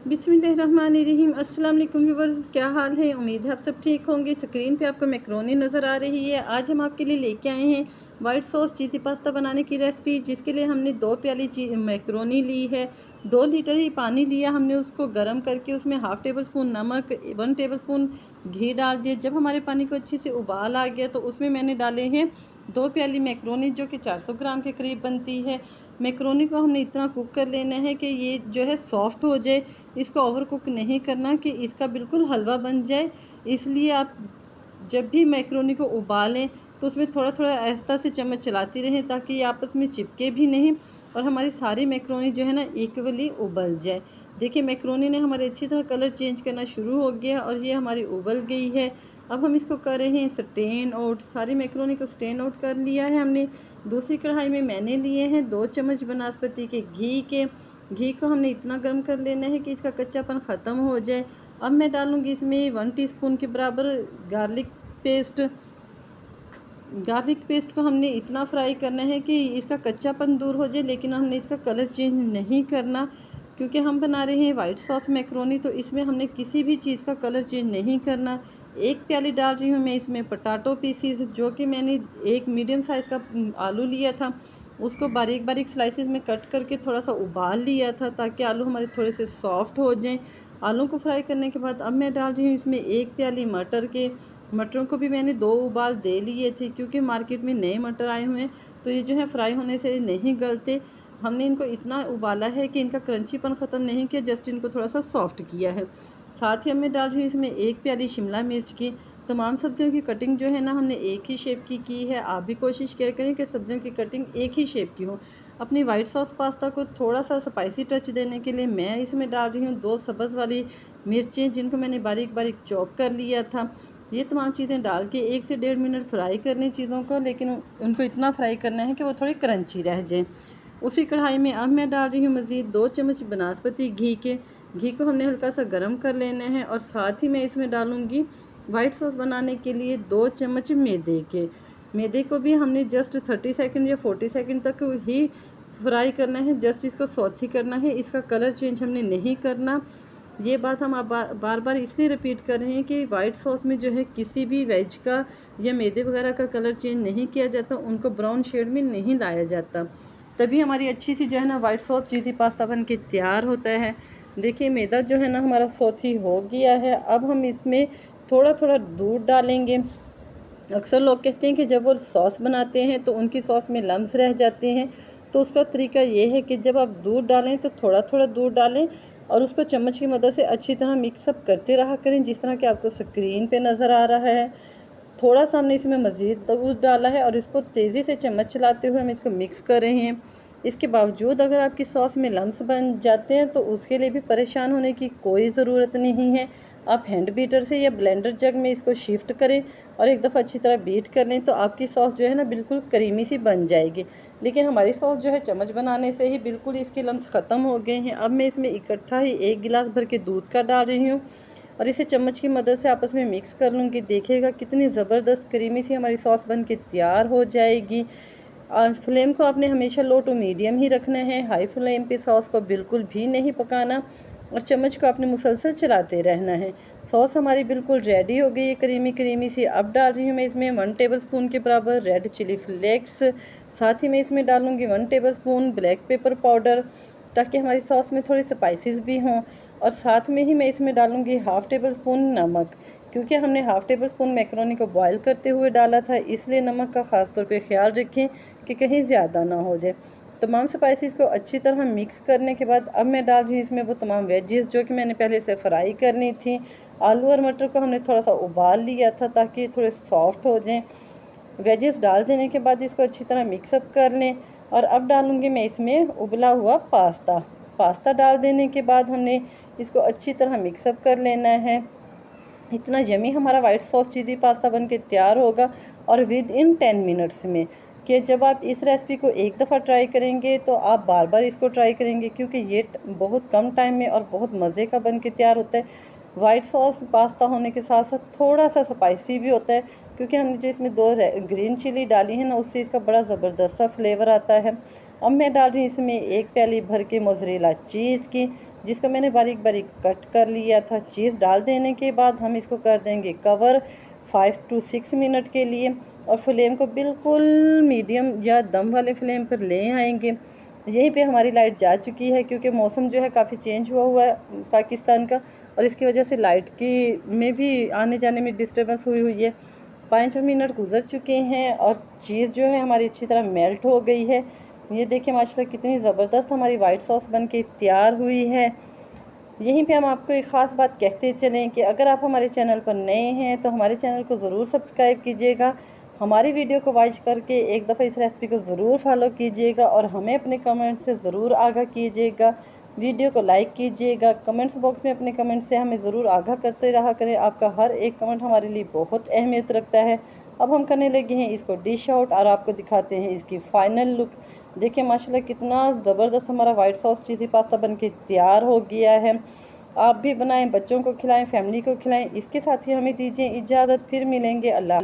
बिस्मिल्लाहिर्रहमानिर्रहीम। अस्सलाम वालेकुम व्यूअर्स, क्या हाल है? उम्मीद है आप सब ठीक होंगे। स्क्रीन पे आपको मैक्रोनी नज़र आ रही है। आज हम आपके लिए लेके आए हैं वाइट सॉस चीज़ी पास्ता बनाने की रेसिपी, जिसके लिए हमने 2 प्याली मैक्रोनी ली है। 2 लीटर ही पानी लिया हमने, उसको गर्म करके उसमें हाफ़ टेबल स्पून नमक, 1 टेबल स्पून घी डाल दिए। जब हमारे पानी को अच्छे से उबाल आ गया तो उसमें मैंने डाले हैं 2 प्याली मैक्रोनी, जो कि 400 ग्राम के करीब बनती है। मैक्रोनी को हमने इतना कुक कर लेना है कि ये जो है सॉफ़्ट हो जाए। इसको ओवर कुक नहीं करना कि इसका बिल्कुल हलवा बन जाए। इसलिए आप जब भी मैक्रोनी को उबालें तो उसमें थोड़ा थोड़ा आहिस्ता से चम्मच चलाती रहें, ताकि ये आपस में चिपके भी नहीं और हमारी सारी मैक्रोनी जो है ना इक्वली उबल जाए। देखिए, मैक्रोनी ने हमारे अच्छी तरह कलर चेंज करना शुरू हो गया और ये हमारी उबल गई है। अब हम इसको कर रहे हैं स्ट्रेन आउट। सारी मैक्रोनी को स्ट्रेन आउट कर लिया है हमने। दूसरी कढ़ाई में मैंने लिए हैं 2 चम्मच बनास्पति के घी को हमने इतना गर्म कर लेना है कि इसका कच्चापन ख़त्म हो जाए। अब मैं डालूँगी इसमें 1 टीस्पून के बराबर गार्लिक पेस्ट को हमने इतना फ्राई करना है कि इसका कच्चापन दूर हो जाए, लेकिन हमने इसका कलर चेंज नहीं करना, क्योंकि हम बना रहे हैं वाइट सॉस मैक्रोनी, तो इसमें हमने किसी भी चीज़ का कलर चेंज नहीं करना। 1 प्याली डाल रही हूँ मैं इसमें पोटैटो पीसीज, जो कि मैंने एक मीडियम साइज़ का आलू लिया था, उसको बारीक बारीक स्लाइसेस में कट करके थोड़ा सा उबाल लिया था, ताकि आलू हमारे थोड़े से सॉफ्ट हो जाएं। आलू को फ्राई करने के बाद अब मैं डाल रही हूँ इसमें 1 प्याली मटरों को भी मैंने 2 उबाल दे लिए थे, क्योंकि मार्केट में नए मटर आए हुए हैं, तो ये जो है फ्राई होने से नहीं गलते। हमने इनको इतना उबाला है कि इनका क्रंचीपन ख़त्म नहीं किया, जस्ट इनको थोड़ा सा सॉफ्ट किया है। साथ ही मैं डाल रही हूँ इसमें 1 प्याली शिमला मिर्च की। तमाम सब्जियों की कटिंग जो है ना हमने एक ही शेप की है। आप भी कोशिश किया करें कि सब्जियों की कटिंग एक ही शेप की हो। अपनी वाइट सॉस पास्ता को थोड़ा सा स्पाइसी टच देने के लिए मैं इसमें डाल रही हूँ 2 सब्ज़ वाली मिर्चें, जिनको मैंने बारीक बारीक चॉप कर लिया था। ये तमाम चीज़ें डाल के 1 से 1.5 मिनट फ्राई कर लें चीज़ों को, लेकिन उनको इतना फ्राई करना है कि वो थोड़ी क्रंची रह जाए। उसी कढ़ाई में अब मैं डाल रही हूँ मज़ीद 2 चम्मच बनास्पति घी को हमने हल्का सा गर्म कर लेना है, और साथ ही मैं इसमें डालूँगी वाइट सॉस बनाने के लिए 2 चम्मच मैदे को भी हमने जस्ट 30 सेकंड या 40 सेकंड तक ही फ्राई करना है, जस्ट इसको सौथी करना है, इसका कलर चेंज हमने नहीं करना। ये बात हम आप बार बार इसलिए रिपीट कर रहे हैं कि वाइट सॉस में जो है किसी भी वेज का या मैदे वगैरह का कलर चेंज नहीं किया जाता, उनको ब्राउन शेड में नहीं लाया जाता, तभी हमारी अच्छी सी जो है ना वाइट सॉस चीज़ी पास्ता बन के तैयार होता है। देखिए, मैदा जो है ना हमारा सौथी हो गया है। अब हम इसमें थोड़ा थोड़ा दूध डालेंगे। अक्सर लोग कहते हैं कि जब वो सॉस बनाते हैं तो उनकी सॉस में लम्स रह जाते हैं, तो उसका तरीका ये है कि जब आप दूध डालें तो थोड़ा थोड़ा दूध डालें और उसको चम्मच की मदद से अच्छी तरह मिक्सअप करते रहा करें, जिस तरह कि आपको स्क्रीन पे नज़र आ रहा है। थोड़ा सा हमने इसमें मज़ीद दूध डाला है और इसको तेज़ी से चम्मच चलाते हुए हम इसको मिक्स कर रहे हैं। इसके बावजूद अगर आपकी सॉस में लम्स बन जाते हैं तो उसके लिए भी परेशान होने की कोई ज़रूरत नहीं है। आप हैंड बीटर से या ब्लेंडर जग में इसको शिफ्ट करें और एक दफ़ा अच्छी तरह बीट कर लें, तो आपकी सॉस जो है ना बिल्कुल क्रीमी सी बन जाएगी। लेकिन हमारी सॉस जो है चम्मच बनाने से ही बिल्कुल इसके लम्स ख़त्म हो गए हैं। अब मैं इसमें इकट्ठा ही 1 गिलास भर के दूध का डाल रही हूँ और इसे चम्मच की मदद से आपस में मिक्स कर लूँगी। देखिएगा कितनी ज़बरदस्त क्रीमी सी हमारी सॉस बन के तैयार हो जाएगी। फ्लेम को आपने हमेशा लो टू मीडियम ही रखना है, हाई फ्लेम पे सॉस को बिल्कुल भी नहीं पकाना, और चम्मच को आपने मुसलसल चलाते रहना है। सॉस हमारी बिल्कुल रेडी हो गई है क्रीमी सी। अब डाल रही हूँ मैं इसमें 1 टेबल स्पून के बराबर रेड चिली फ्लेक्स। साथ ही मैं इसमें डालूँगी 1 table spoon black pepper powder, ताकि हमारी सॉस में थोड़ी स्पाइसेस भी हों। और साथ में ही मैं इसमें डालूँगी हाफ़ टेबल स्पून नमक, क्योंकि हमने हाफ़ टेबल स्पून मैक्रोनी को बॉयल करते हुए डाला था, इसलिए नमक का ख़ास तौर पे ख्याल रखें कि कहीं ज़्यादा ना हो जाए। तमाम स्पाइसेस को अच्छी तरह मिक्स करने के बाद अब मैं डाल रही हूँ इसमें वो तमाम वेजेस जो कि मैंने पहले से फ्राई करनी थी। आलू और मटर को हमने थोड़ा सा उबाल लिया था ताकि थोड़े सॉफ्ट हो जाएं। वेजेस डाल देने के बाद इसको अच्छी तरह मिक्सअप कर लें, और अब डालूँगी मैं इसमें उबला हुआ पास्ता डाल देने के बाद हमने इसको अच्छी तरह मिक्सअप कर लेना है। इतना यमी हमारा वाइट सॉस चीज़ी पास्ता बन के तैयार होगा, और विद इन 10 मिनट्स में। कि जब आप इस रेसिपी को एक दफ़ा ट्राई करेंगे तो आप बार बार इसको ट्राई करेंगे, क्योंकि ये बहुत कम टाइम में और बहुत मज़े का बन के तैयार होता है। वाइट सॉस पास्ता होने के साथ साथ थोड़ा सा स्पाइसी भी होता है, क्योंकि हमने जो इसमें 2 ग्रीन चिली डाली है ना, उससे इसका बड़ा ज़बरदस्त सा फ्लेवर आता है। अब मैं डाल रही हूँ इसमें 1 प्याली भर के मोज़रेला चीज़ की। जिसको मैंने बारीक बारीक कट कर लिया था। चीज़ डाल देने के बाद हम इसको कर देंगे कवर 5 to 6 मिनट के लिए और फ्लेम को बिल्कुल मीडियम या दम वाले फ्लेम पर ले आएंगे। यहीं पे हमारी लाइट जा चुकी है क्योंकि मौसम जो है काफ़ी चेंज हुआ है पाकिस्तान का, और इसकी वजह से लाइट की में भी आने जाने में डिस्टर्बेंस हुई है। 5 मिनट गुजर चुके हैं और चीज़ जो है हमारी अच्छी तरह मेल्ट हो गई है। ये देखिए माशाल्लाह कितनी ज़बरदस्त हमारी वाइट सॉस बन के तैयार हुई है। यहीं पे हम आपको एक ख़ास बात कहते चलें कि अगर आप हमारे चैनल पर नए हैं तो हमारे चैनल को ज़रूर सब्सक्राइब कीजिएगा, हमारी वीडियो को वॉच करके एक दफ़ा इस रेसिपी को ज़रूर फॉलो कीजिएगा और हमें अपने कमेंट से ज़रूर आगाह कीजिएगा। वीडियो को लाइक कीजिएगा, कमेंट्स बॉक्स में अपने कमेंट से हमें ज़रूर आगाह करते रहा करें। आपका हर एक कमेंट हमारे लिए बहुत अहमियत रखता है। अब हम करने लगे हैं इसको डिश आउट और आपको दिखाते हैं इसकी फ़ाइनल लुक। देखिए माशाल्लाह कितना ज़बरदस्त हमारा वाइट सॉस चीज़ी पास्ता बनके तैयार हो गया है। आप भी बनाएं, बच्चों को खिलाएं, फैमिली को खिलाएं। इसके साथ ही हमें दीजिए इजाज़त, फिर मिलेंगे। अल्लाह।